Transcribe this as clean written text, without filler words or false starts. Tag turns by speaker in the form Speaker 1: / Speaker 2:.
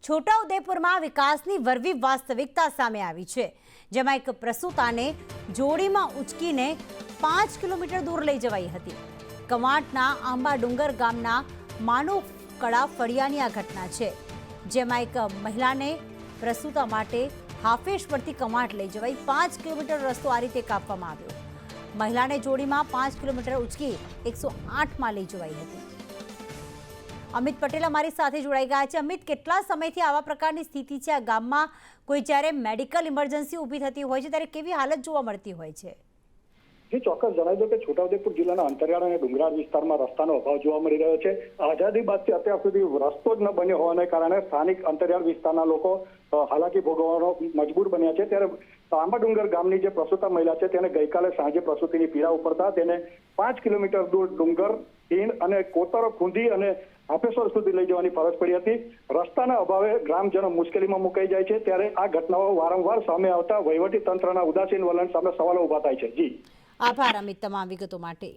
Speaker 1: છોટાઉદેપુરમાં વિકાસની વરવી વાસ્તવિકતા સામે આવી છે, જેમાં એક પ્રસૂતાને જોડીમાં ઉચકીને 5 કિલોમીટર દૂર લઈ જવાઈ હતી. કવાંટના આંબા ડુંગર ગામના માનુકડા ફળિયાની આ ઘટના છે, જેમાં એક મહિલાને પ્રસૂતા માટે હાફેશ પરથી કવાંટ લઈ જવાઈ 5 કિલોમીટર રસ્તો આ રીતે કાપવામાં આવ્યો. મહિલાને જોડીમાં 5 કિલોમીટર ઉચકી 108માં લઈ જવાઈ હતી. અમિત પટેલ અમારી સાથે જોડાઈ ગયા છે. અમિત, કેટલા સમયથી આવા પ્રકારની સ્થિતિ છે આ ગામમાં? કોઈ જ્યારે મેડિકલ ઇમરજન્સી ઊભી થતી હોય છે ત્યારે કેવી હાલત જોવા મળતી હોય છે?
Speaker 2: જે ચોક્કસ જણાવી દો કે છોટાઉદેપુર જિલ્લાના અંતરિયાળ અને ડુંગરાળ વિસ્તારમાં રસ્તાનો અભાવ જોવા મળી રહ્યો છે. આઝાદી બાદથી અત્યાર સુધી રસ્તો જ ન બન્યો હોવાને કારણે સ્થાનિક અંતરિયાળ વિસ્તારના લોકો હાલાકી ભોગવવાનો મજબૂર બન્યા છે. ત્યારે આંબા ડુંગર ગામની જે પ્રસૂતા મહિલા છે તેને ગઈકાલે સાંજે પ્રસૂતિની પીડા ઉપડતા તેને 5 કિલોમીટર દૂર ડુંગર, હીણ અને કોતરો ખૂંદી અને હાફેશ્વર સુધી લઈ જવાની ફરજ પડી હતી. રસ્તાના અભાવે ગ્રામજનો મુશ્કેલીમાં મુકાઈ જાય છે. ત્યારે આ ઘટનાઓ વારંવાર સામે આવતા વહીવટી તંત્રના ઉદાસીન વલણ સામે સવાલો ઉભા થાય છે. જી,
Speaker 1: આભાર અમિત તમામ વિગતો માટે.